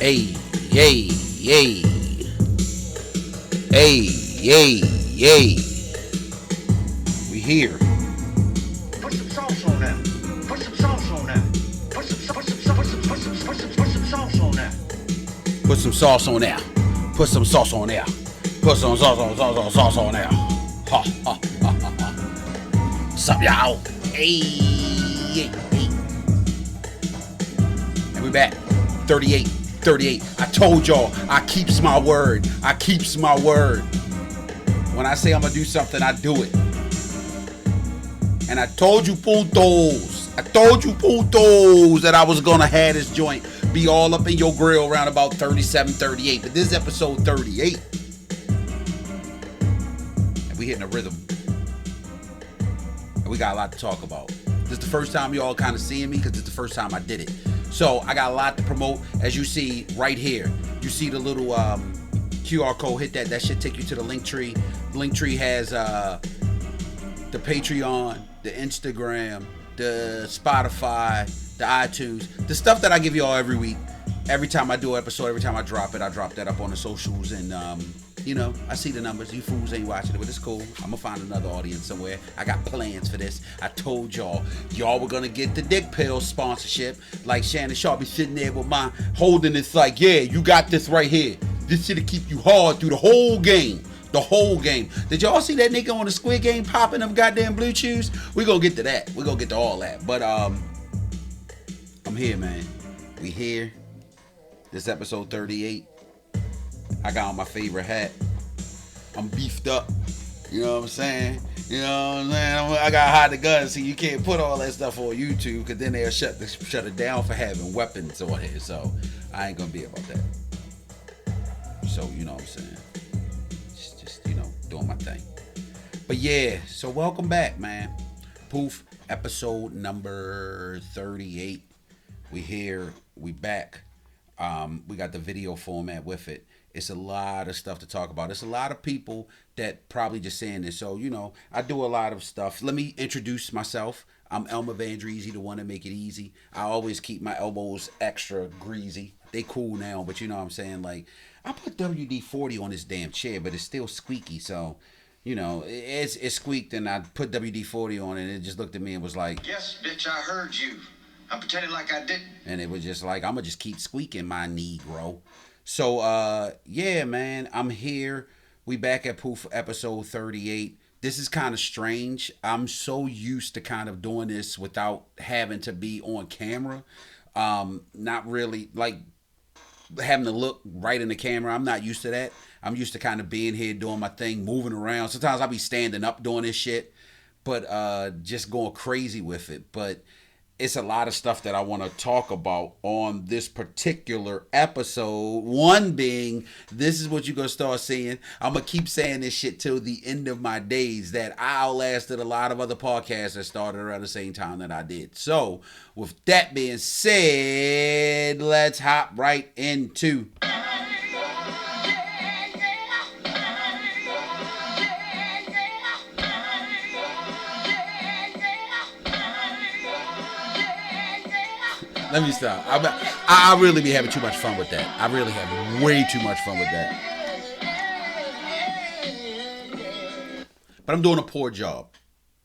Hey, yay, yay. Hey, yay, yay. We here. Put some sauce on that. Put some sauce on that. Put some sauce on that. Put some sauce on there. Put some sauce on there. Put some sauce on there. Ha, ha, ha, ha, ha. What's up, y'all? Hey, hey, hey. And we back. 38. I told y'all, I keeps my word. When I say I'm gonna do something, I do it. And I told you putos that I was gonna have this joint be all up in your grill around about 37, 38. But this is episode 38. And we hitting a rhythm. And we got a lot to talk about. This is the first time y'all kind of seeing me because it's the first time I did it. So I got a lot to promote. As you see right here, you see the little QR code. Hit that. That should take you to the Linktree. Linktree has the Patreon, the Instagram, the Spotify, the iTunes, the stuff that I give y'all every week. Every time I do an episode, every time I drop it, I drop that up on the socials. And, I see the numbers. You fools ain't watching it, but it's cool. I'm going to find another audience somewhere. I got plans for this. I told y'all were going to get the Dick Pill sponsorship. Like Shannon Sharp be sitting there with mine, holding this like, yeah, you got this right here. This shit'll keep you hard through the whole game. The whole game. Did y'all see that nigga on the Squid Game popping them goddamn blue chews? We gonna get to that. We gonna get to all that. But I'm here, man. We here. This episode 38. I got on my favorite hat. I'm beefed up. You know what I'm saying? I got to hide the gun. See, you can't put all that stuff on YouTube because then they'll shut it down for having weapons on here. So I ain't gonna be about that. So you know what I'm saying? Just doing my thing. But yeah, so welcome back, man. P.O.O.F. episode number 38. We here. We back. We got the video format with it. It's a lot of stuff to talk about. It's a lot of people that probably just saying this. So, I do a lot of stuff. Let me introduce myself. I'm Elmer Vandreezy, the one that make it easy. I always keep my elbows extra greasy. They cool now, but you know what I'm saying? Like, I put WD-40 on this damn chair, but it's still squeaky. So, it's squeaked, and I put WD-40 on it, and it just looked at me and was like, yes, bitch, I heard you. I'm pretending like I didn't. And it was just like, I'm going to just keep squeaking my Negro. So, yeah, man, I'm here. We back at P.O.O.F. episode 38. This is kind of strange. I'm so used to kind of doing this without having to be on camera. Not really, like, having to look right in the camera. I'm not used to that. I'm used to kind of being here, doing my thing, moving around. Sometimes I'll be standing up doing this shit, but just going crazy with it. But it's a lot of stuff that I want to talk about on this particular episode. One being, this is what you're going to start seeing. I'm going to keep saying this shit till the end of my days, that I outlasted a lot of other podcasts that started around the same time that I did. So, with that being said, let's hop right into... Let me stop. I really be having too much fun with that. I really have way too much fun with that. But I'm doing a poor job.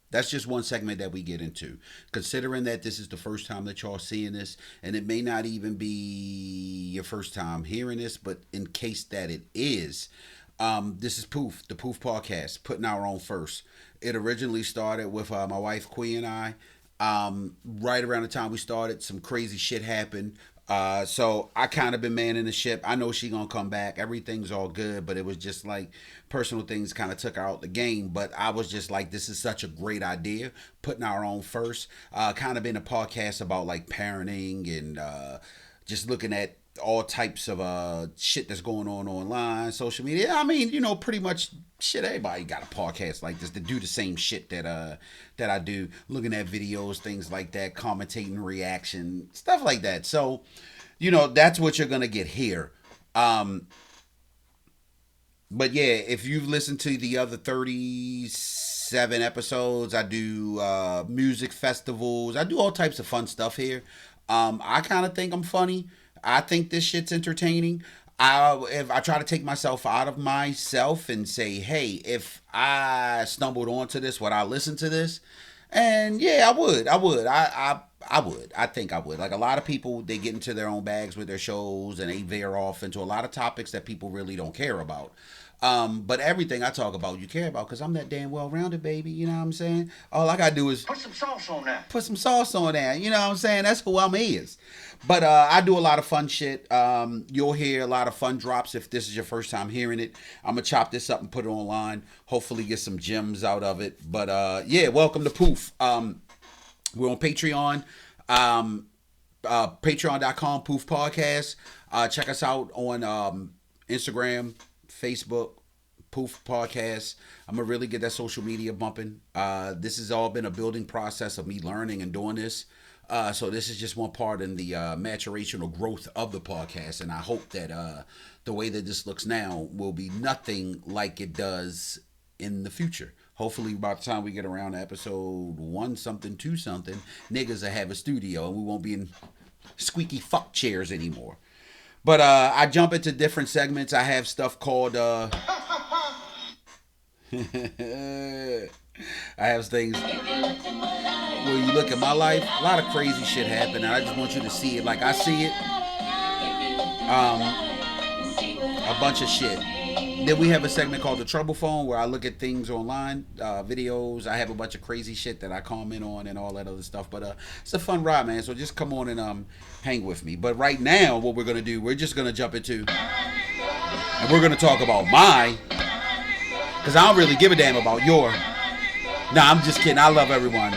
That's just one segment that we get into. Considering that this is the first time that y'all seeing this, and it may not even be your first time hearing this, but in case that it is, this is P.O.O.F., the P.O.O.F. podcast, putting our own first. It originally started with my wife, Quee, and I. Right around the time we started, some crazy shit happened. So I kind of been manning the ship. I know she gonna come back. Everything's all good, but it was just like personal things kind of took her out the game. But I was just like, this is such a great idea, putting our own first. Kind of been a podcast about like parenting and just looking at all types of shit that's going on online, social media. I mean, pretty much shit. Everybody got a podcast like this to do the same shit that I do. Looking at videos, things like that, commentating, reaction, stuff like that. So, that's what you're gonna get here. But yeah, if you've listened to the other 37 episodes, I do music festivals. I do all types of fun stuff here. I kind of think I'm funny. I think this shit's entertaining. If I try to take myself out of myself and say, hey, if I stumbled onto this, would I listen to this? And yeah, I would. I would. I think I would. Like a lot of people, they get into their own bags with their shows and they veer off into a lot of topics that people really don't care about. But everything I talk about, you care about because I'm that damn well rounded, baby. You know what I'm saying? All I gotta do is Put some sauce on that. put some sauce on there. You know what I'm saying? That's who I'm is. But I do a lot of fun shit. You'll hear a lot of fun drops if this is your first time hearing it. I'm gonna chop this up and put it online. Hopefully get some gems out of it. But yeah, welcome to Poof. We're on Patreon. Patreon.com Poof Podcast. Check us out on Instagram, Facebook, Poof Podcast. I'm gonna really get that social media bumping. This has all been a building process of me learning and doing this. So this is just one part in the maturation or growth of the podcast, and I hope that the way that this looks now will be nothing like it does in the future. Hopefully, by the time we get around to episode 1 something, 2 something, niggas will have a studio and we won't be in squeaky fuck chairs anymore. But I jump into different segments. I have stuff called I have things where you look at my life, a lot of crazy shit happen, and I just want you to see it like I see it. A bunch of shit. Then we have a segment called the Trouble Phone where I look at things online, videos. I have a bunch of crazy shit that I comment on and all that other stuff. But it's a fun ride, man. So just come on and hang with me. But right now, what we're gonna do, we're just gonna jump into, and we're gonna talk about my, because I don't really give a damn about your. Nah, I'm just kidding. I love everyone's.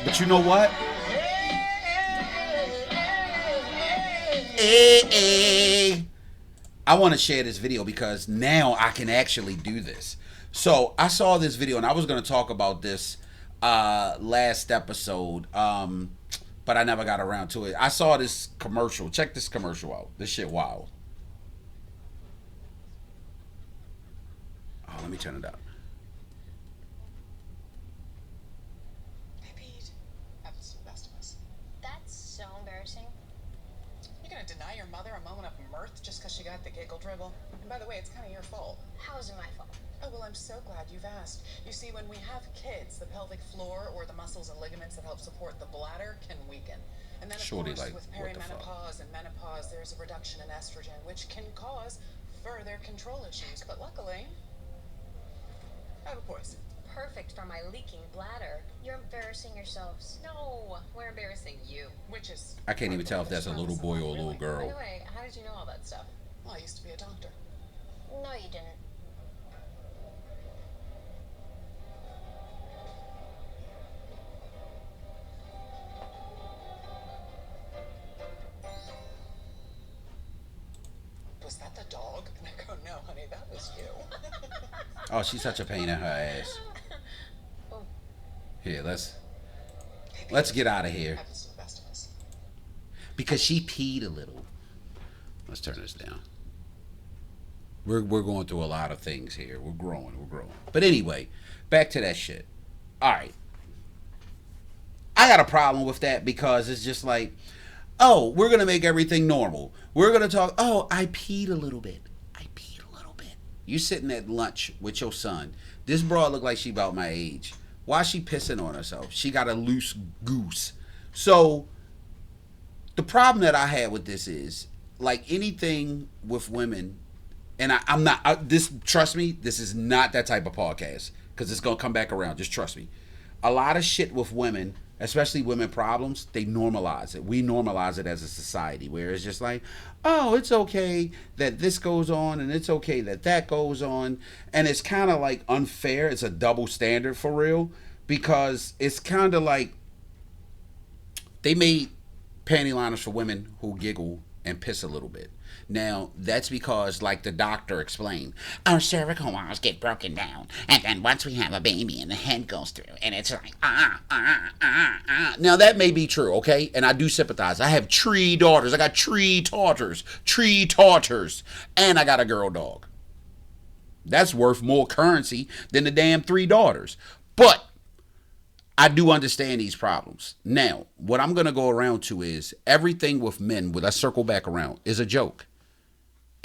But you know what? I want to share this video because now I can actually do this. So I saw this video and I was going to talk about this last episode, but I never got around to it. I saw this commercial. Check this commercial out. This shit wild. Oh, let me turn it up. Hey, Pete. Happens to the best of us. That's so embarrassing. You're gonna deny your mother a moment of mirth just because she got the giggle dribble? And by the way, it's kind of your fault. How is it my fault? Oh, well, I'm so glad you've asked. You see, when we have kids, the pelvic floor or the muscles and ligaments that help support the bladder can weaken. And then, of Shorty, course, like, with what the fuck? perimenopause and menopause, there's a reduction in estrogen, which can cause further control issues. But luckily, I have a poise. Perfect for my leaking bladder. You're embarrassing yourselves. No, we're embarrassing you. Which is... I can't even tell if that's a little boy or a little By the girl. way, how did you know all that stuff? Well, I used to be a doctor. No, you didn't. Was that the dog? And I go, no, honey, that was you. Oh, she's such a pain in her ass. Oh, Here, let's get out of here. Happens to the best of us. Because she peed a little. Let's turn this down. We're going through a lot of things here. We're growing. But anyway, back to that shit. All right. I got a problem with that because it's just like, oh, we're going to make everything normal. We're going to talk, oh, I peed a little bit. You sitting at lunch with your son. This broad look like she about my age. Why she pissing on herself? She got a loose goose. So the problem that I had with this is, like anything with women, and I'm not, this, trust me, this is not that type of podcast because it's going to come back around. Just trust me. A lot of shit with women, especially women problems, they normalize it. We normalize it as a society where it's just like, oh, it's okay that this goes on and it's okay that that goes on. And it's kind of like unfair. It's a double standard for real because it's kind of like they made panty liners for women who giggle and piss a little bit. Now, that's because, like the doctor explained, our cervical walls get broken down, and then once we have a baby and the head goes through, and it's like, Now, that may be true, okay? And I do sympathize. I have tree daughters. I got tree taughters, and I got a girl dog. That's worth more currency than the damn 3 daughters. But I do understand these problems. Now, what I'm gonna go around to is everything with men. Let's circle back around. Is a joke.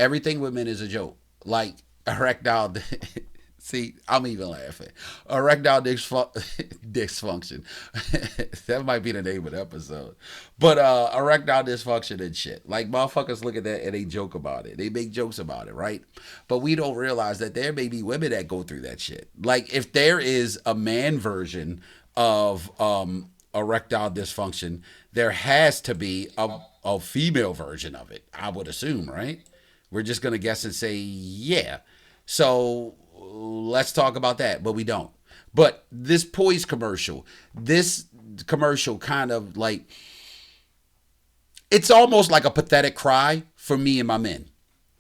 Everything with men is a joke. Like erectile. See, I'm even laughing. Erectile dysfunction. That might be the name of the episode. But erectile dysfunction and shit. Like motherfuckers look at that and they joke about it. They make jokes about it, right? But we don't realize that there may be women that go through that shit. Like if there is a man version of erectile dysfunction, there has to be a female version of it. I would assume, right? We're just gonna guess and say yeah. So let's talk about that, but we don't. But this this commercial kind of like, it's almost like a pathetic cry for me and my men.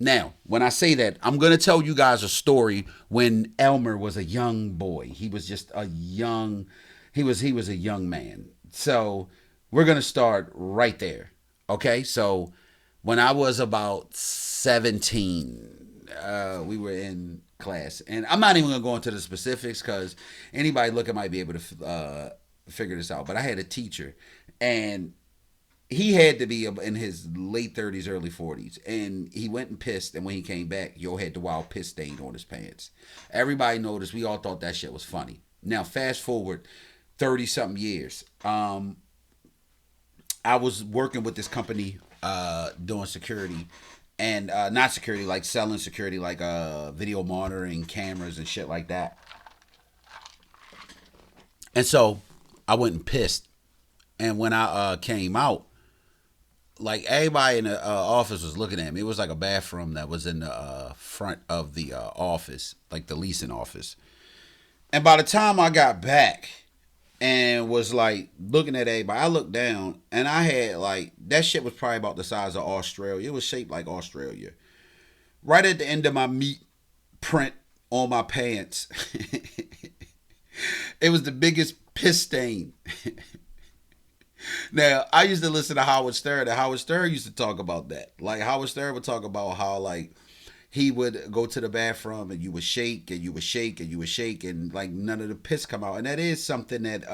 Now, when I say that, I'm going to tell you guys a story when Elmer was a young boy. He was just a young, he was a young man. So we're going to start right there. Okay. So when I was about 17, we were in class, and I'm not even gonna go into the specifics because anybody looking might be able to figure this out. But I had a teacher, and he had to be in his late 30s, early 40s, and he went and pissed. And when he came back, had the wild piss stain on his pants. Everybody noticed. We all thought that shit was funny. Now, fast forward 30 something years. I was working with this company doing security. And not security, like selling security, like video monitoring cameras and shit like that. And so I went and pissed. And when I came out, like everybody in the office was looking at me. It was like a bathroom that was in the front of the office, like the leasing office. And by the time I got back and was like looking at everybody, I looked down and I had like, that shit was probably about the size of Australia. It was shaped like Australia. Right at the end of my meat print on my pants, it was the biggest piss stain. Now, I used to listen to Howard Stern, and Howard Stern used to talk about that. Like Howard Stern would talk about how like he would go to the bathroom and you would shake and you would shake and you would shake and like none of the piss come out. And that is something that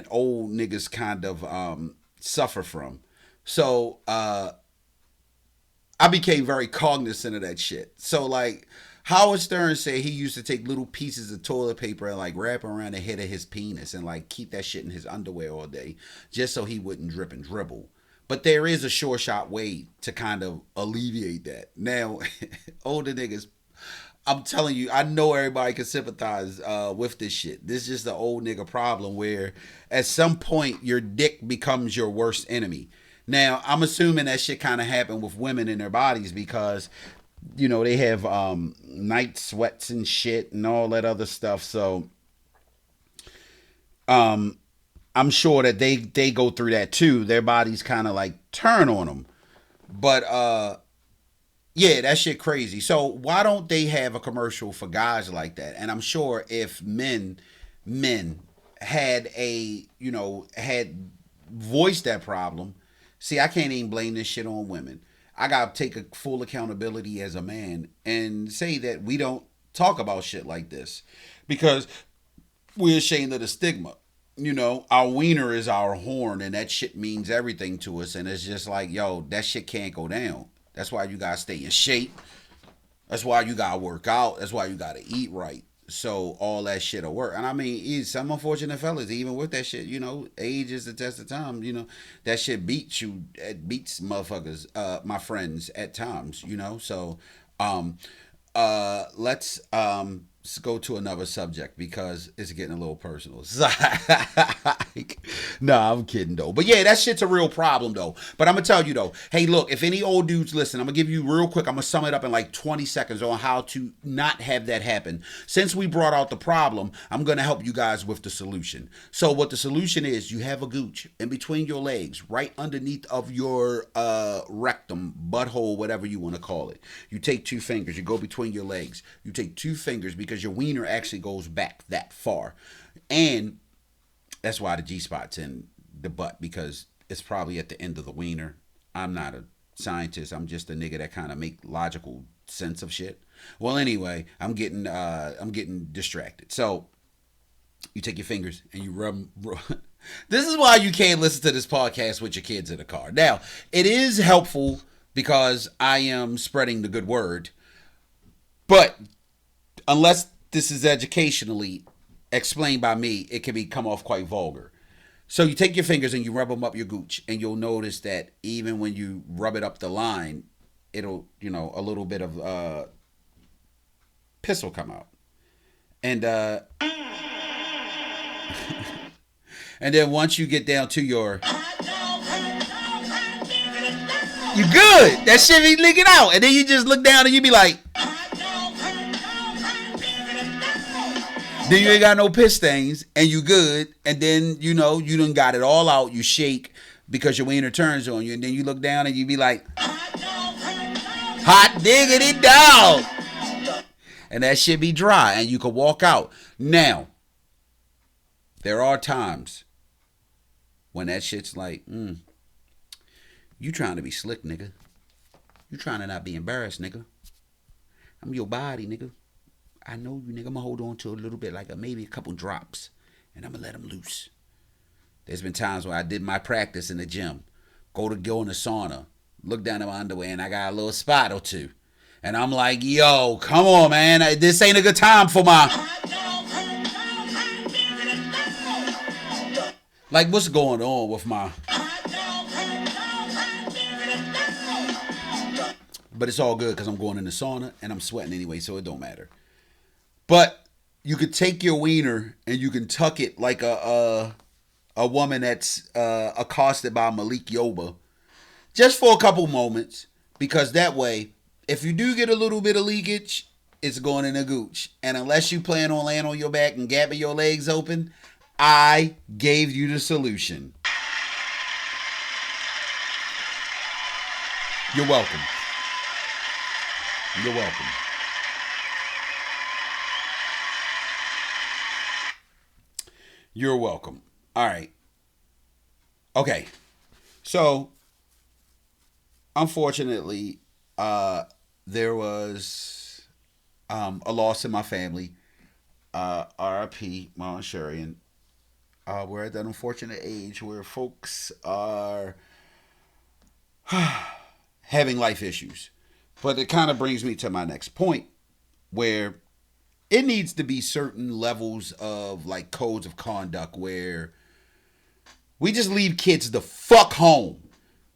old niggas kind of suffer from. So I became very cognizant of that shit. So like Howard Stern said he used to take little pieces of toilet paper and like wrap around the head of his penis and like keep that shit in his underwear all day just so he wouldn't drip and dribble. But there is a sure shot way to kind of alleviate that. Now, older niggas, I'm telling you, I know everybody can sympathize with this shit. This is just the old nigga problem where at some point your dick becomes your worst enemy. Now, I'm assuming that shit kind of happened with women in their bodies because, you know, they have night sweats and shit and all that other stuff. So, I'm sure that they go through that too. Their bodies kind of like turn on them. But yeah, that shit crazy. So why don't they have a commercial for guys like that? And I'm sure if men had had voiced that problem. See, I can't even blame this shit on women. I gotta take a full accountability as a man and say that we don't talk about shit like this because we're ashamed of the stigma. You know, our wiener is our horn and that shit means everything to us. And it's just like, yo, that shit can't go down. That's why you gotta stay in shape. That's why you gotta work out. That's why you gotta eat right. So all that shit'll work. And I mean, some unfortunate fellas, even with that shit, you know, age is the test of time. You know, that shit beats you. It beats motherfuckers, my friends at times, you know. So let's go to another subject because it's getting a little personal. Nah, I'm kidding though. But yeah, that shit's a real problem though. But I'm gonna tell you though, hey look, if any old dudes listen, I'm gonna give you real quick, I'm gonna sum it up in like 20 seconds on how to not have that happen. Since we brought out the problem, I'm gonna help you guys with the solution. So what the solution is, you have a gooch in between your legs, right underneath of your rectum, butthole, whatever you want to call it. You take two fingers, you go between your legs. You take two fingers because your wiener actually goes back that far. And that's why the G-spot's in the butt, because it's probably at the end of the wiener. I'm not a scientist. I'm just a nigga that kind of make logical sense of shit. Well, anyway, I'm getting distracted. So You take your fingers and you rub. This is why you can't listen to this podcast with your kids in the car. Now, it is helpful because I am spreading the good word. But unless this is educationally explained by me, it can come off quite vulgar. So you take your fingers and you rub them up your gooch, and you'll notice that even when you rub it up the line, it'll, a little bit of piss will come out. And and then once you get down to you good. That shit be leaking out. And then you just look down and you be like, then you ain't got no piss stains and you good. And then, you done got it all out. You shake because your wiener turns on you. And then you look down and you be like, hot diggity dog. And that shit be dry and you can walk out. Now, there are times when that shit's like, you trying to be slick, nigga. You trying to not be embarrassed, nigga. I'm your body, nigga. I know you, nigga. I'm going to hold on to a little bit, like maybe a couple drops, and I'm going to let them loose. There's been times where I did my practice in the gym, go in the sauna, look down at my underwear, and I got a little spot or two. And I'm like, yo, come on, man. This ain't a good time for my... Like, what's going on with my... But it's all good because I'm going in the sauna and I'm sweating anyway, so it don't matter. But you could take your wiener and you can tuck it like a woman that's accosted by Malik Yoba, just for a couple moments, because that way, if you do get a little bit of leakage, it's going in a gooch. And unless you plan on laying on your back and gapping your legs open, I gave you the solution. You're welcome. You're welcome. You're welcome. All right. Okay. So, unfortunately, there was a loss in my family. RIP, Mama Sharian. We're at that unfortunate age where folks are having life issues. But it kind of brings me to my next point, where it needs to be certain levels of like codes of conduct where we just leave kids the fuck home.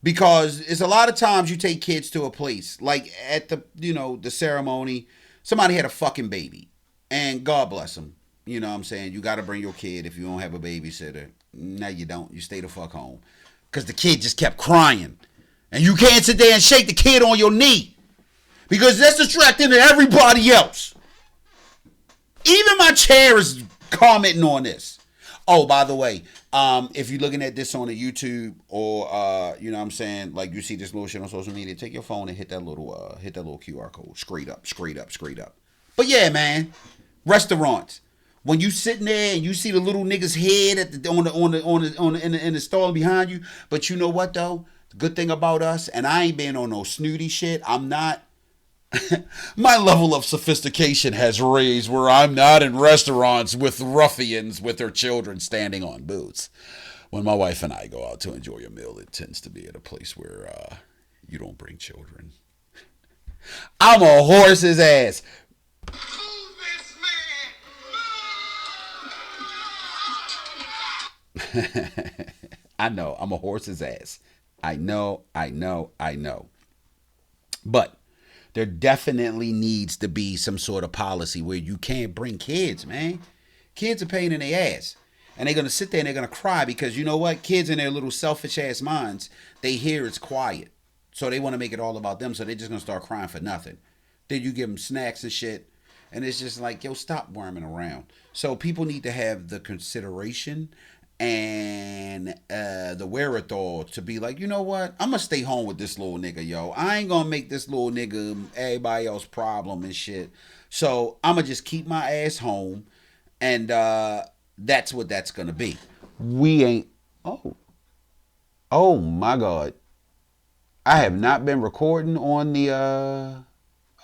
Because it's a lot of times you take kids to a place, like at the ceremony, somebody had a fucking baby. And God bless them. You know what I'm saying? You got to bring your kid if you don't have a babysitter. No, you don't. You stay the fuck home. Because the kid just kept crying. And you can't sit there and shake the kid on your knee. Because that's distracting to everybody else. Even my chair is commenting on this. Oh, by the way, if you're looking at this on the YouTube or you know what I'm saying, like you see this little shit on social media, take your phone and hit that little QR code. Straight up. But yeah, man, restaurants. When you sitting there and you see the little nigga's head in the stall behind you, but you know what though? The good thing about us, and I ain't been on no snooty shit. I'm not. My level of sophistication has raised where I'm not in restaurants with ruffians with their children standing on booths. When my wife and I go out to enjoy a meal, it tends to be at a place where you don't bring children. I'm a horse's ass. I know, I'm a horse's ass. I know. But there definitely needs to be some sort of policy where you can't bring kids, man. Kids are pain in their ass. And they're going to sit there and they're going to cry because you know what? Kids in their little selfish ass minds, they hear it's quiet. So they want to make it all about them. So they're just going to start crying for nothing. Then you give them snacks and shit. And it's just like, yo, stop worming around. So people need to have the consideration and the wherewithal to be like, you know what? I'm going to stay home with this little nigga, yo. I ain't going to make this little nigga everybody else's problem and shit. So I'm going to just keep my ass home. And that's what that's going to be. We ain't... Oh, my God. I have not been recording on the...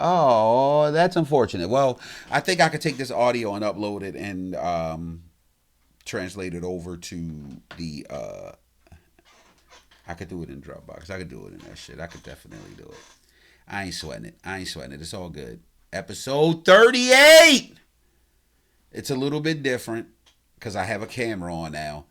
Oh, that's unfortunate. Well, I think I could take this audio and upload it and translated over to the I could do it in Dropbox. I could do it in that shit. I could definitely do it. I ain't sweating it. It's all good. Episode 38. It's a little bit different because I have a camera on now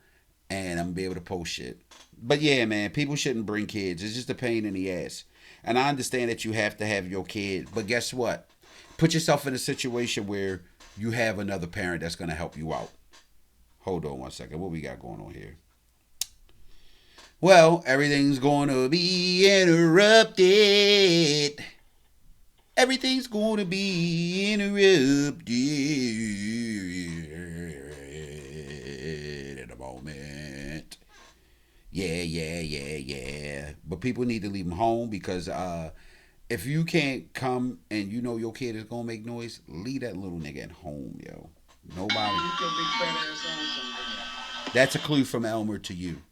and I'm gonna be able to post shit. But yeah, man, people shouldn't bring kids. It's just a pain in the ass. And I understand that you have to have your kid, but guess what? Put yourself in a situation where you have another parent that's gonna help you out. Hold on one second. What we got going on here? Well, everything's going to be interrupted. Everything's going to be interrupted in a moment. Yeah. But people need to leave them home because if you can't come and you know your kid is going to make noise, leave that little nigga at home, yo. Nobody. That's a clue from Elmer to you.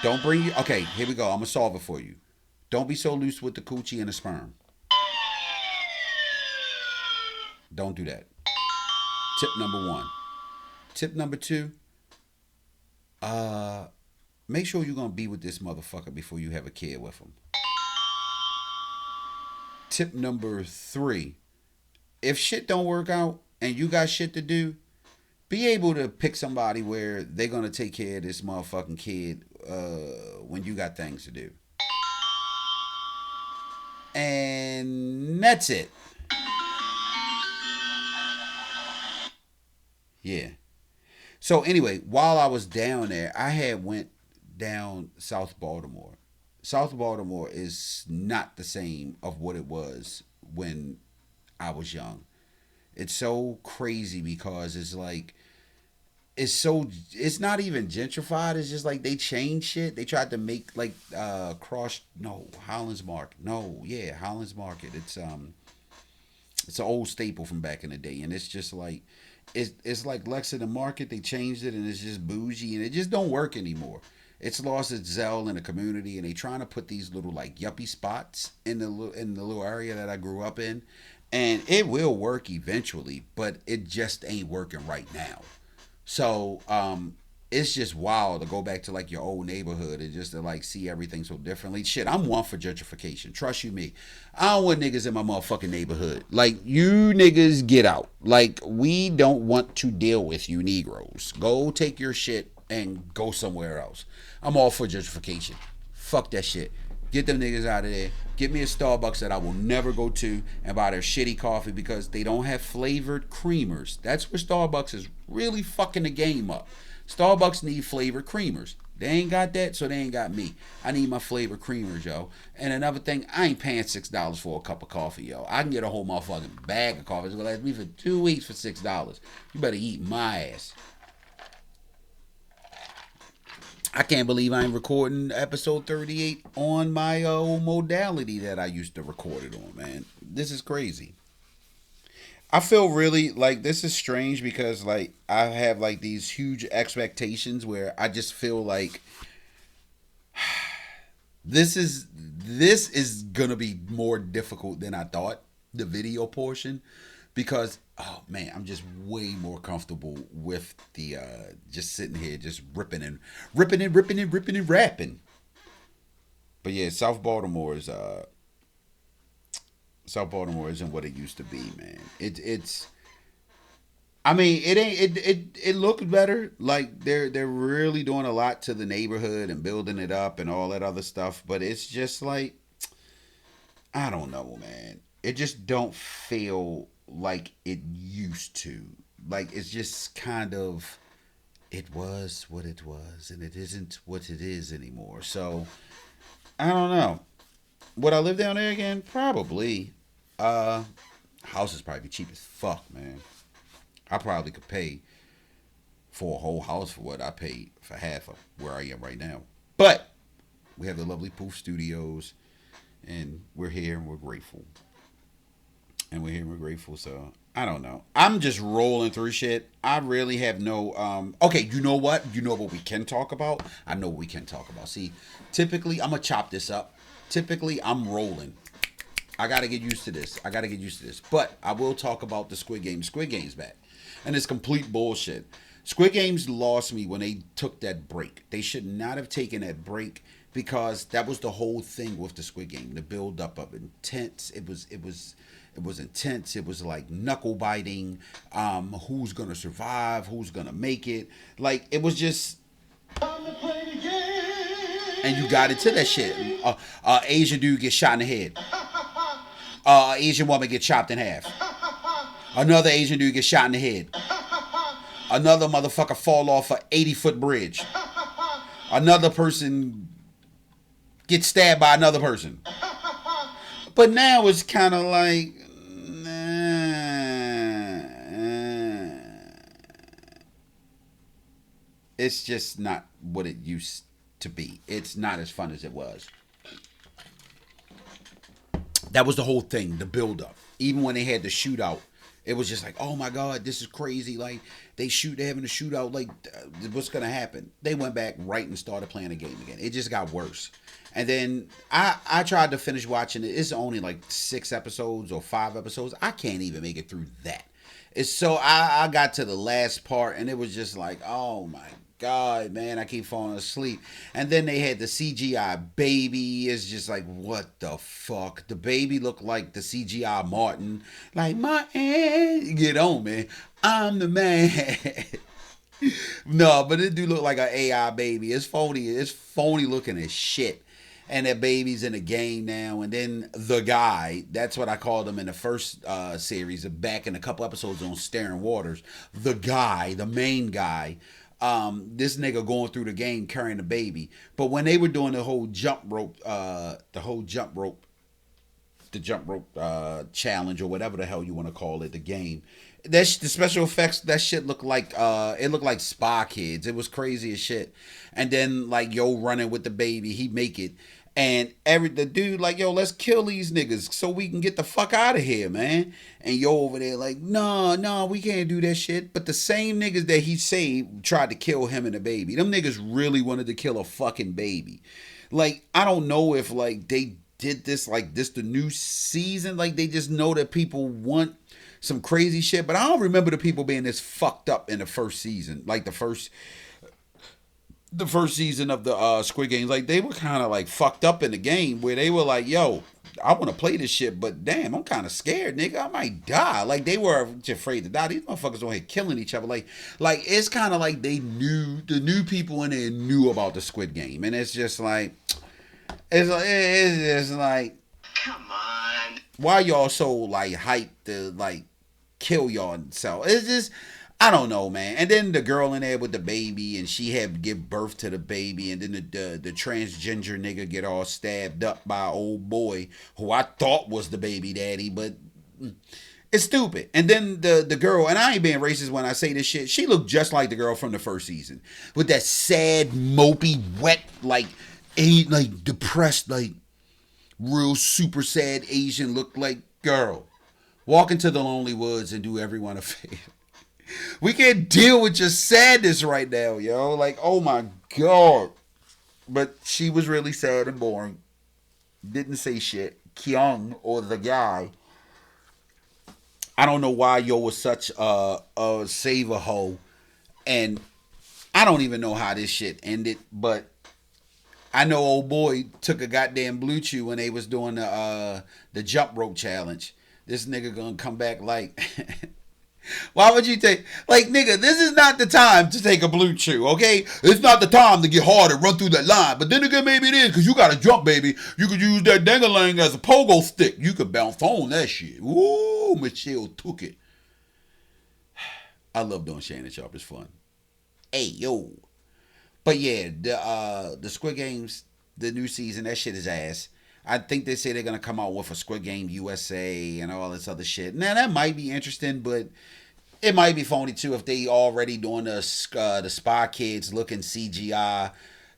Don't bring you. Okay, here we go. I'm gonna solve it for you. Don't be so loose with the coochie and the sperm. Don't do that. Tip number 1. Tip number 2. Make sure you're gonna be with this motherfucker before you have a kid with him. Tip number 3. If shit don't work out and you got shit to do, be able to pick somebody where they're gonna take care of this motherfucking kid when you got things to do. And that's it. Yeah. So anyway, while I was down there, I had went down South Baltimore. South Baltimore is not the same of what it was when I was young. It's so crazy because it's like it's not even gentrified. It's just like they changed shit. They tried to make like Holland's Market. Holland's Market. It's an old staple from back in the day, and it's just like it's like Lexington Market. They changed it, and it's just bougie, and it just don't work anymore. It's lost its zeal in the community, and they trying to put these little like yuppie spots in the little area that I grew up in, and it will work eventually, but it just ain't working right now. So it's just wild to go back to like your old neighborhood and just to like see everything so differently. Shit, I'm one for gentrification. Trust you me. I don't want niggas in my motherfucking neighborhood. Like, you niggas get out. Like, we don't want to deal with you Negroes. Go take your shit and go somewhere else. I'm all for gentrification. Fuck that shit. Get them niggas out of there. Get me a Starbucks that I will never go to and buy their shitty coffee because they don't have flavored creamers. That's where Starbucks is really fucking the game up. Starbucks need flavored creamers. They ain't got that, so they ain't got me. I need my flavored creamers, yo. And another thing, I ain't paying $6 for a cup of coffee, yo. I can get a whole motherfucking bag of coffee. It's gonna last me for 2 weeks for $6. You better eat my ass. I can't believe I'm recording episode 38 on my old modality that I used to record it on, man. This is crazy. I feel really like this is strange because like I have like these huge expectations where I just feel like this is gonna be more difficult than I thought, the video portion, because oh man, I'm just way more comfortable with the just sitting here just ripping and rapping. But yeah, South Baltimore isn't what it used to be, man. It's I mean, it looks better. Like they're really doing a lot to the neighborhood and building it up and all that other stuff, but it's just like I don't know, man. It just don't feel like it used to. Like it's just kind of it was what it was and it isn't what it is anymore. So I don't know. Would I live down there again? Probably. Houses probably be cheap as fuck, man. I probably could pay for a whole house for what I paid for half of where I am right now. But we have the lovely P.O.O.F studios, and we're here and we're grateful. So I don't know. I'm just rolling through shit. I really have no okay, you know what? You know what we can talk about? I know what we can talk about. See, typically I'm gonna chop this up. Typically I'm rolling. I gotta get used to this. But I will talk about the Squid Game. Squid Game's back, and it's complete bullshit. Squid Games lost me when they took that break. They should not have taken that break because that was the whole thing with the Squid Game. The build up of intense. It was intense. It was like knuckle biting. Who's gonna survive? Who's gonna make it? Like it was just. And you got into that shit. Asian dude gets shot in the head. Asian woman gets chopped in half. Another Asian dude gets shot in the head. Another motherfucker fall off a 80-foot bridge. Another person gets stabbed by another person. But now it's kind of like, it's just not what it used to be. It's not as fun as it was. That was the whole thing, the build up. Even when they had the shootout, it was just like, oh my God, this is crazy. Like they're having a shootout. Like what's gonna happen? They went back right and started playing the game again. It just got worse. And then I tried to finish watching it. It's only like 6 episodes or 5 episodes. I can't even make it through that. It's so I got to the last part and it was just like, oh my God, man, I keep falling asleep. And then they had the CGI baby. It's just like, what the fuck? The baby looked like the CGI Martin. Like, Martin, get on, man. I'm the man. No, but it do look like an AI baby. It's phony. It's phony looking as shit. And that baby's in the game now. And then the guy, that's what I called him in the first series, back in a couple episodes on Staring Waters. The guy, the main guy, this nigga going through the game carrying the baby. But when they were doing the whole jump rope challenge or whatever the hell you want to call it, the game, the special effects, that shit looked like it looked like Spy Kids. It was crazy as shit. And then like yo running with the baby, he make it. And the dude like, yo, let's kill these niggas so we can get the fuck out of here, man. And yo over there like, no, we can't do that shit. But the same niggas that he saved tried to kill him and the baby. Them niggas really wanted to kill a fucking baby. Like, I don't know if like they did this like this the new season. Like they just know that people want some crazy shit. But I don't remember the people being this fucked up in the first season. Like the first season of the Squid Games, like they were kind of like fucked up in the game where they were like, yo, I want to play this shit, but damn, I'm kind of scared, nigga. I might die. Like they were just afraid to die. These motherfuckers on here killing each other. Like it's kind of like the new people in there knew about the Squid Game, and it's just like, it's just like, Come on. why y'all so like hyped to like kill y'all self? It's just, I don't know, man. And then the girl in there with the baby, and she had to give birth to the baby, and then the transgender nigga get all stabbed up by an old boy who I thought was the baby daddy, but it's stupid. And then the girl, and I ain't being racist when I say this shit, she looked just like the girl from the first season with that sad, mopey, wet, like depressed, like real super sad Asian look. Like, girl, walk into the lonely woods and do everyone a favor. We can't deal with your sadness right now, yo. Like, oh my God. But she was really sad and boring. Didn't say shit. Kyung, or the guy, I don't know why yo was such a saver hoe. And I don't even know how this shit ended. But I know old boy took a goddamn blue chew when they was doing the jump rope challenge. This nigga gonna come back like... Why would you take, like, nigga, this is not the time to take a blue chew, okay? It's not the time to get hard and run through that line. But then again, maybe it is, because you got to jump, baby. You could use that dang-a-lang as a pogo stick. You could bounce on that shit. Ooh, Michelle took it. I love doing Shannon Sharp. It's fun. Hey, yo. But yeah, the Squid Games, the new season, that shit is ass. I think they say they're going to come out with a Squid Game USA and all this other shit. Now, that might be interesting, but it might be phony, too, if they already doing the Spy Kids looking CGI.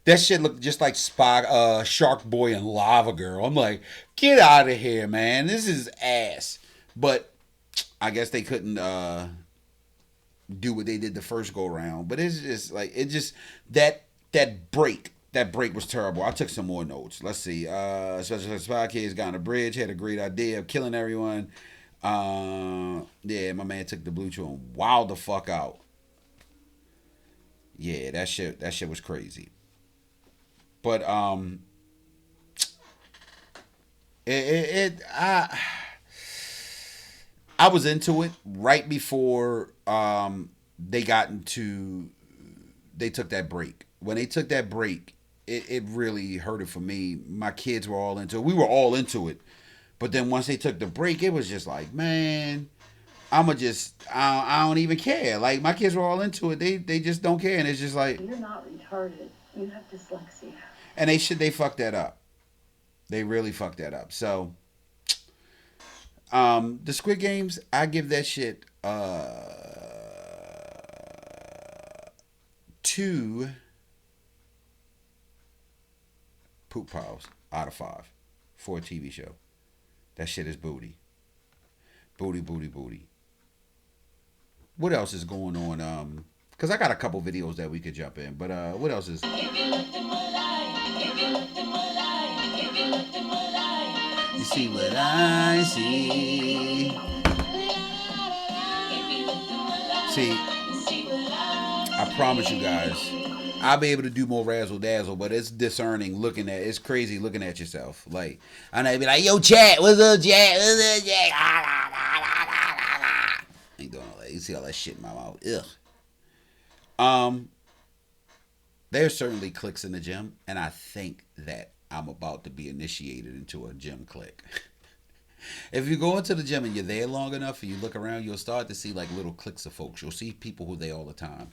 That shit look just like Shark Boy and Lava Girl. I'm like, get out of here, man. This is ass. But I guess they couldn't do what they did the first go-round. But it's just like, that break that break was terrible. I took some more notes. Let's see. Special Effects Podcast got on the bridge, had a great idea of killing everyone. Yeah, my man took the blue chew and wowed the fuck out. Yeah, that shit was crazy. But I was into it right before they took that break. When they took that break, it really hurt it for me. My kids were all into it. We were all into it. But then once they took the break, it was just like, man, I don't even care. Like, my kids were all into it. They just don't care. And it's just like, you're not retarded. You have dyslexia. And they fucked that up. They really fucked that up. So, the Squid Games, I give that shit 2 poop piles out of 5 for a TV show. That shit is booty. Booty, booty, booty. What else is going on? Because I got a couple videos that we could jump in. But what else is... You see what I see. See, I promise you guys, I'll be able to do more razzle dazzle, but it's discerning it's crazy looking at yourself. Like, and I'd be like, yo, chat, what's up, chat? What's up, chat? Ain't doing all that. You see all that shit in my mouth. Ugh. There's certainly cliques in the gym, and I think that I'm about to be initiated into a gym clique. If you go into the gym and you're there long enough and you look around, you'll start to see like little cliques of folks. You'll see people who are there all the time.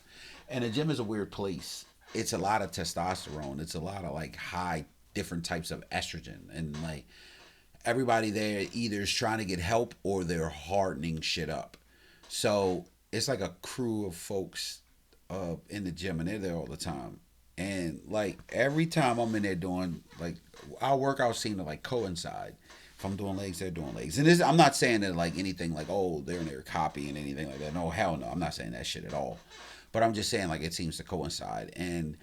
And the gym is a weird place. It's a lot of testosterone. It's a lot of like high different types of estrogen. And like everybody there either is trying to get help or they're hardening shit up. So it's like a crew of folks in the gym and they're there all the time. And like every time I'm in there doing like our workouts seem to like coincide. If I'm doing legs, they're doing legs. And this, I'm not saying that like anything like, oh, they're in there copying anything like that. No, hell no. I'm not saying that shit at all. But I'm just saying like it seems to coincide. And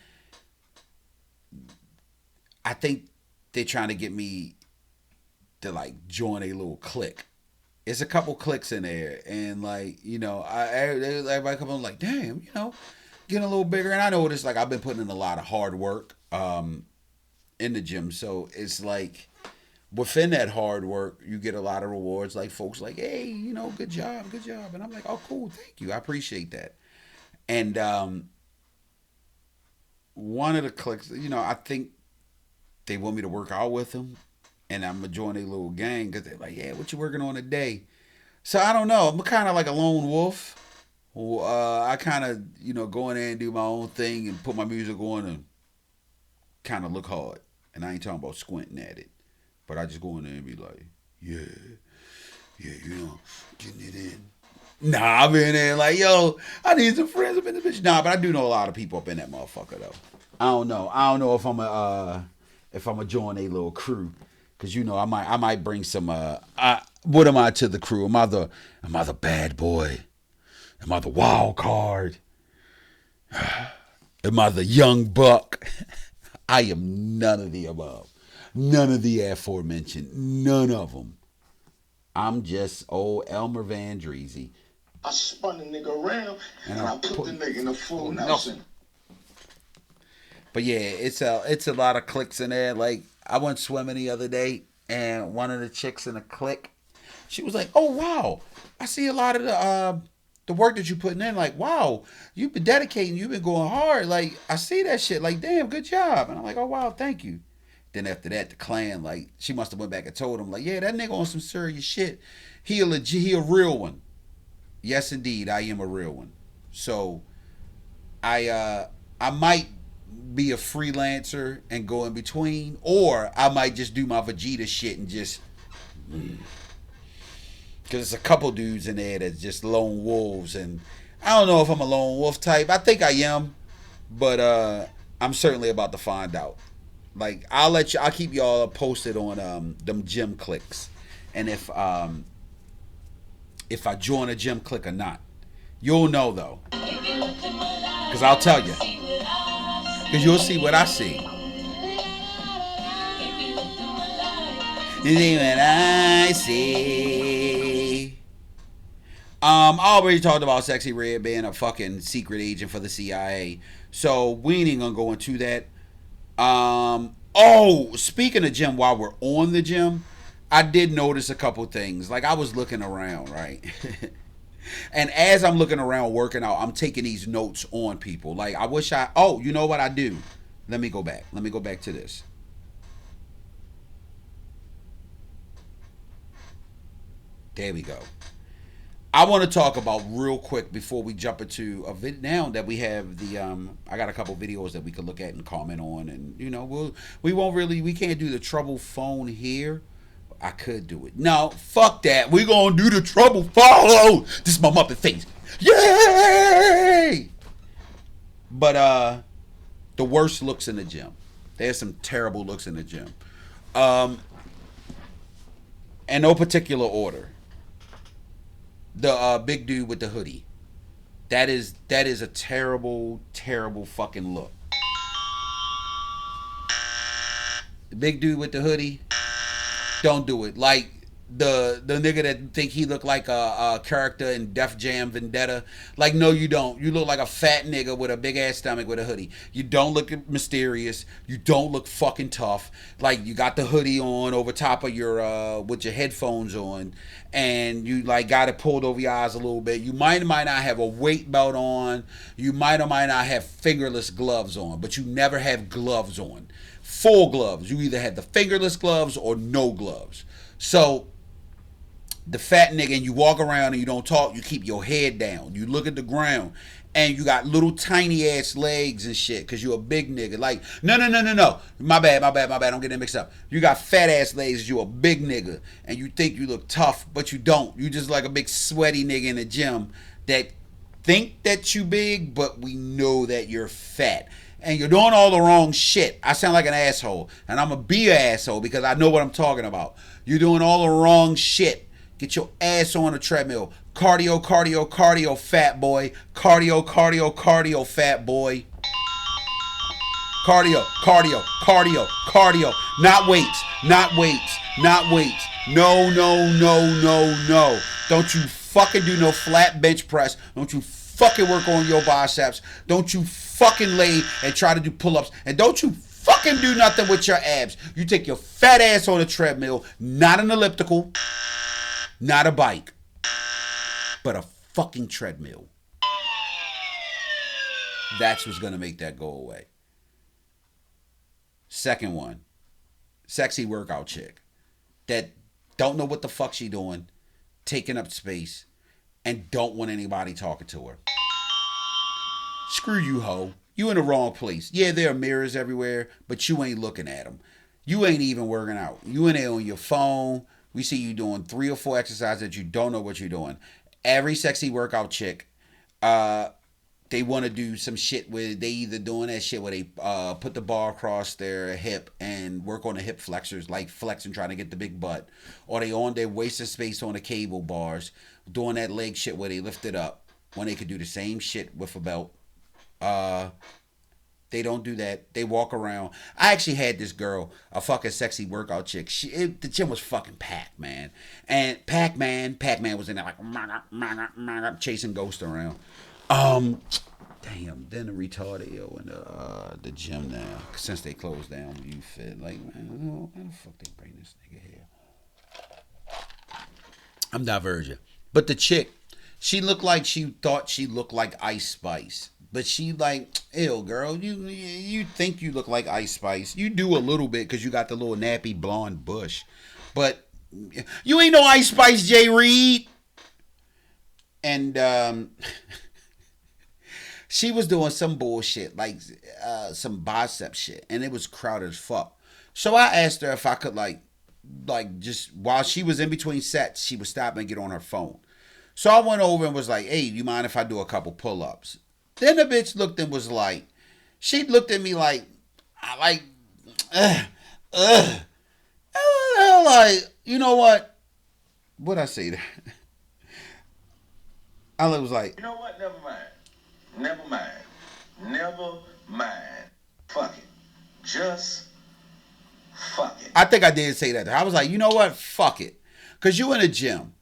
I think they're trying to get me to like join a little clique. It's a couple cliques in there. And like, you know, everybody come on like, damn, you know, getting a little bigger. And I know it's like I've been putting in a lot of hard work in the gym. So it's like within that hard work, you get a lot of rewards. Like folks like, hey, you know, good job. And I'm like, oh, cool. Thank you. I appreciate that. And one of the cliques, you know, I think they want me to work out with them. And I'm going to join a little gang because they're like, yeah, what you working on today? So I don't know. I'm kind of like a lone wolf. I kind of, you know, go in there and do my own thing and put my music on and kind of look hard. And I ain't talking about squinting at it. But I just go in there and be like, yeah, you know, getting it in. Nah, I'm in there like, yo, I need some friends up in this bitch. Nah, but I do know a lot of people up in that motherfucker though. I don't know if I'm a join a little crew, cause you know I might bring some. What am I to the crew? Am I the bad boy? Am I the wild card? Am I the young buck? I am none of the above. None of the aforementioned. None of them. I'm just old Elmer Van Dreezy. I spun the nigga around and I put the nigga in a full Nelson. But yeah, it's a lot of cliques in there. Like I went swimming the other day and one of the chicks in a clique, she was like, oh wow, I see a lot of the work that you putting in. Like, wow, you've been dedicating, you've been going hard. Like, I see that shit. Like, damn, good job. And I'm like, oh wow, thank you. Then after that, the clan, like, she must have went back and told him, like, yeah, that nigga on some serious shit. He a real one. Yes, indeed, I am a real one. So, I might be a freelancer and go in between, or I might just do my Vegeta shit and just, because there's a couple dudes in there that's just lone wolves, and I don't know if I'm a lone wolf type. I think I am, but I'm certainly about to find out. Like I'll keep y'all posted on them gym cliques, and if I join a gym clique or not, you'll know though, because I'll tell you, because you'll see what I see. You see what I see. I already talked about Sexy Red being a fucking secret agent for the CIA, so we ain't even gonna go into that. Oh, speaking of gym, while we're on the gym, I did notice a couple things. Like I was looking around, right? And as I'm looking around working out, I'm taking these notes on people. Like I wish I. Oh, you know what I do? Let me go back. Let me go back to this. There we go. I want to talk about real quick before we jump into a vid. Now that we have the I got a couple videos that we could look at and comment on, and we won't really, we can't do the trouble phone here. I could do it. No, fuck that. We gonna do the trouble phone. This is my Muppet face. Yay! But the worst looks in the gym. There's some terrible looks in the gym. In no particular order. The big dude with the hoodie. That is a terrible, terrible fucking look. The big dude with the hoodie. Don't do it. Like the nigga that think he look like a character in Def Jam Vendetta. Like, no, you don't. You look like a fat nigga with a big ass stomach with a hoodie. You don't look mysterious. You don't look fucking tough. Like, you got the hoodie on over top of your with your headphones on, and you like got it pulled over your eyes a little bit. You might or might not have a weight belt on. You might or might not have fingerless gloves on, but you never have gloves on. Full gloves. You either had the fingerless gloves or no gloves. So the fat nigga, and you walk around and you don't talk, you keep your head down, you look at the ground, and you got little tiny ass legs and shit because you're a big nigga. Like, no, my bad, don't get that mixed up. You got fat ass legs, you a big nigga, and you think you look tough, but you don't. You just like a big sweaty nigga in the gym that think that you big, but we know that you're fat. And you're doing all the wrong shit. I sound like an asshole, and I'm gonna be an asshole because I know what I'm talking about. You're doing all the wrong shit. Get your ass on a treadmill. Cardio, cardio, cardio, fat boy. Cardio, cardio, cardio, fat boy. Cardio, cardio, cardio, cardio. Not weights, not weights, not weights. No. Don't you fucking do no flat bench press. Don't you fucking work on your biceps. Don't you fucking lay and try to do pull-ups. And don't you fucking do nothing with your abs. You take your fat ass on a treadmill, not an elliptical, not a bike, but a fucking treadmill. That's what's gonna make that go away. Second one, sexy workout chick that don't know what the fuck she doing, taking up space, and don't want anybody talking to her. Screw you, hoe. You in the wrong place. Yeah, there are mirrors everywhere, but you ain't looking at them. You ain't even working out. You in there on your phone. We see you doing 3 or 4 exercises that you don't know what you're doing. Every sexy workout chick, they want to do some shit where they either doing that shit where they put the bar across their hip and work on the hip flexors, like flexing, trying to get the big butt. Or they on their wasted space on the cable bars, doing that leg shit where they lift it up when they could do the same shit with a belt. They don't do that. They walk around. I actually had this girl, a fucking sexy workout chick. The gym was fucking packed, man. And Pac-Man was in there like chasing ghosts around. Damn. Then the retarded in the gym now, since they closed down. You fit like, man, why the fuck they bring this nigga here? I'm diverging, but the chick, she looked like she thought she looked like Ice Spice. But she like, ew, girl, you think you look like Ice Spice. You do a little bit because you got the little nappy blonde bush. But you ain't no Ice Spice, Jay Reed. And she was doing some bullshit, like some bicep shit. And it was crowded as fuck. So I asked her if I could like just while she was in between sets, she would stop and get on her phone. So I went over and was like, hey, you mind if I do a couple pull-ups? Then the bitch looked and was like, she looked at me like, you know what? What'd I say there? I was like, You know what? Never mind. Fuck it. Just Fuck it. I think I did say that. I was like, you know what? Fuck it. Because you in a gym.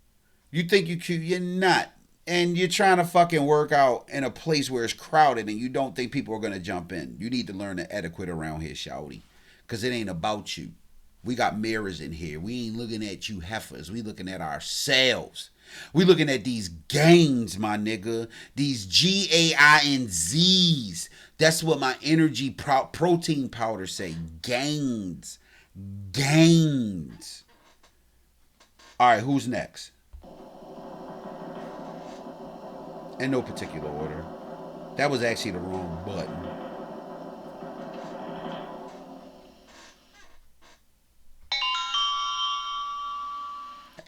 You think you cute. You're not. And you're trying to fucking work out in a place where it's crowded and you don't think people are going to jump in. You need to learn the etiquette around here, shawty. Because it ain't about you. We got mirrors in here. We ain't looking at you heifers. We looking at ourselves. We looking at these gains, my nigga. These GAINZs. That's what my energy protein powder say. Gains. Gains. All right, who's next? In no particular order. That was actually the wrong button.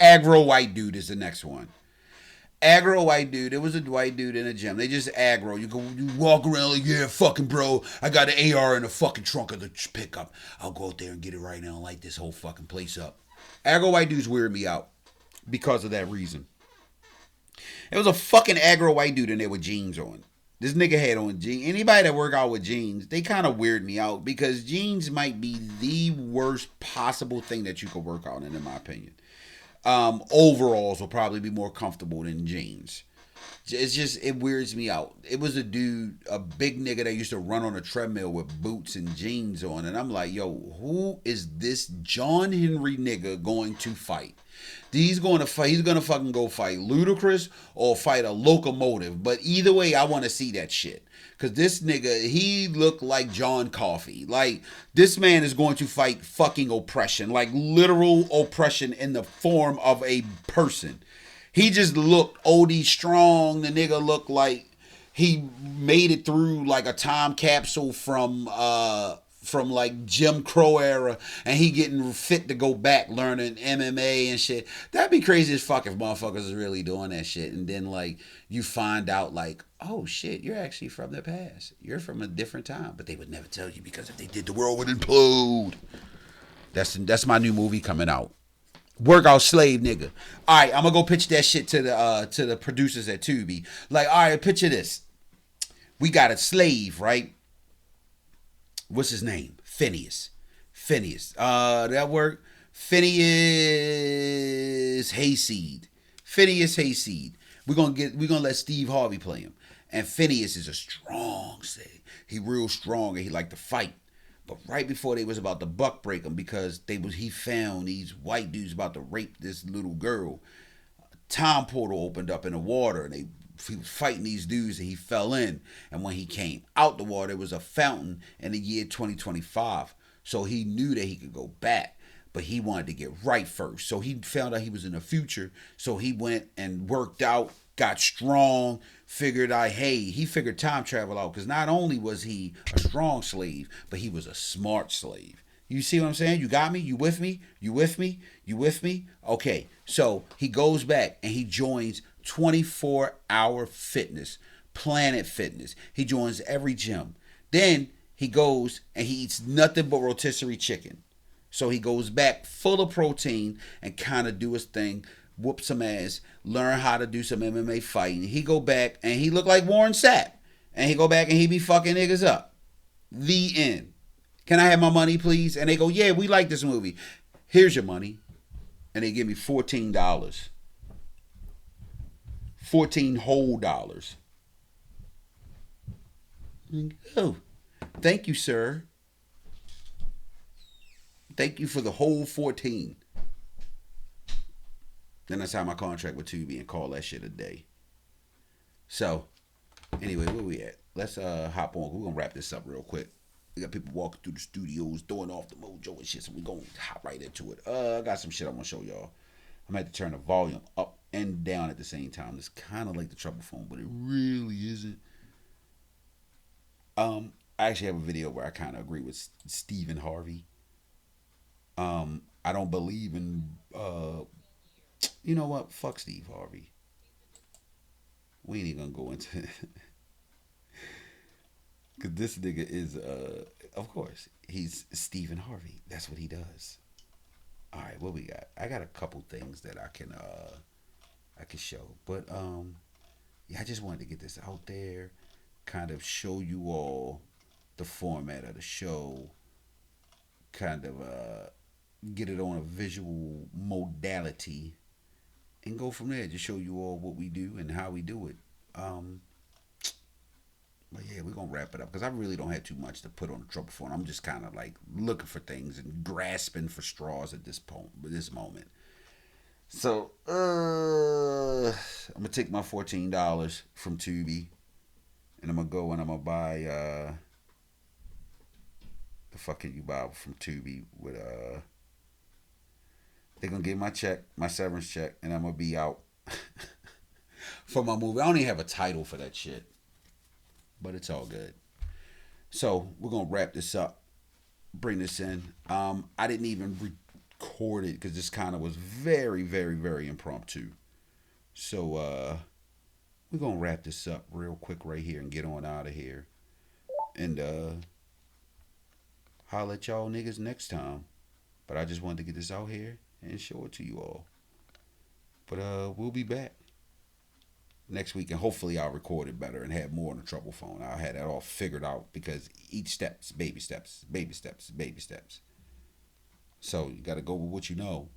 Aggro white dude is the next one. Aggro white dude. It was a white dude in a gym. They just aggro. You walk around like, yeah, fucking bro. I got an AR in the fucking trunk of the pickup. I'll go out there and get it right now and light this whole fucking place up. Aggro white dudes weird me out because of that reason. It was a fucking aggro white dude in there with jeans on. This nigga had on jeans. Anybody that work out with jeans, they kind of weird me out because jeans might be the worst possible thing that you could work out in my opinion. Overalls will probably be more comfortable than jeans. It's just, it weirds me out. It was a dude, a big nigga that used to run on a treadmill with boots and jeans on. And I'm like, yo, who is this John Henry nigga going to fight? He's going to fight. He's going to fucking go fight Ludacris or fight a locomotive. But either way, I want to see that shit. Because this nigga, he looked like John Coffey. Like, this man is going to fight fucking oppression. Like, literal oppression in the form of a person. He just looked OD strong. The nigga looked like he made it through like a time capsule from like Jim Crow era, and he getting fit to go back learning MMA and shit. That'd be crazy as fuck if motherfuckers is really doing that shit, and then like you find out like, oh shit, you're actually from the past. You're from a different time, but they would never tell you because if they did, the world would implode. That's my new movie coming out. Workout slave nigga. All right, I'm gonna go pitch that shit to the producers at Tubi. Like, all right, picture this. We got a slave, right? What's his name? Phineas. That work? Phineas Hayseed. We're gonna let Steve Harvey play him. And Phineas is a strong slave. He real strong and he like to fight. But right before they was about to buck break him because he found these white dudes about to rape this little girl, time portal opened up in the water and he was fighting these dudes and he fell in. And when he came out the water, it was a fountain in the year 2025. So he knew that he could go back, but he wanted to get right first. So he found out he was in the future. So he went and worked out, got strong, figured out, he figured time travel out because not only was he a strong slave, but he was a smart slave. You see what I'm saying? You got me? You with me? You with me? You with me? Okay, so he goes back and he joins 24-hour fitness, Planet Fitness. He joins every gym. Then he goes and he eats nothing but rotisserie chicken. So he goes back full of protein and kind of do his thing, whoop some ass, learn how to do some MMA fighting. He go back and he look like Warren Sapp. And he go back and he be fucking niggas up. The end. Can I have my money, please? And they go, yeah, we like this movie. Here's your money. And they give me $14. 14 whole dollars. Oh, thank you, sir. Thank you for the whole 14. Then I signed my contract with Tubi and call that shit a day. So, anyway, where we at? Let's hop on. We're gonna wrap this up real quick. We got people walking through the studios, throwing off the mojo and shit, so we're gonna hop right into it. I got some shit I wanna show y'all. I'm gonna have to turn the volume up and down at the same time. It's kind of like the trouble phone, but it really isn't. I actually have a video where I kind of agree with Stephen Harvey. I don't believe in, you know what? Fuck Steve Harvey. We ain't even gonna go into it. Because this nigga is, of course, he's Stephen Harvey. That's what he does. All right, what we got? I got a couple things that I can show. But, yeah, I just wanted to get this out there. Kind of show you all the format of the show. kind of get it on a visual modality and go from there. Just show you all what we do and how we do it. But yeah, we're gonna wrap it up because I really don't have too much to put on the trouble phone. I'm just kind of like looking for things and grasping for straws at this moment. So I'm gonna take my $14 from Tubi, and I'm gonna go and I'm gonna buy the fuck can you buy from Tubi with they're gonna get my check, my severance check, and I'm gonna be out for my movie. I don't even have a title for that shit, but it's all good. So we're gonna wrap this up, bring this in. I didn't even record it because this kind of was very, very, very impromptu. So we're gonna wrap this up real quick right here and get on out of here. And holla at y'all niggas next time. But I just wanted to get this out here and show it to you all. But we'll be back next week, and hopefully I'll record it better and have more on the trouble phone. I'll have that all figured out because each step's baby steps, baby steps, baby steps. So you got to go with what you know.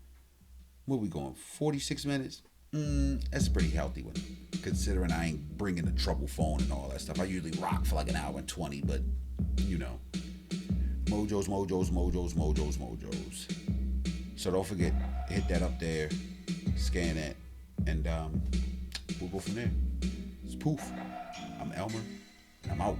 Where we going? 46 minutes? That's a pretty healthy one, considering I ain't bringing the trouble phone and all that stuff. I usually rock for like an hour and 20, but you know. Mojos, mojos, mojos, mojos, mojos. So don't forget, hit that up there, scan it, and we'll go from there. It's P.O.O.F. I'm Elmer, and I'm out.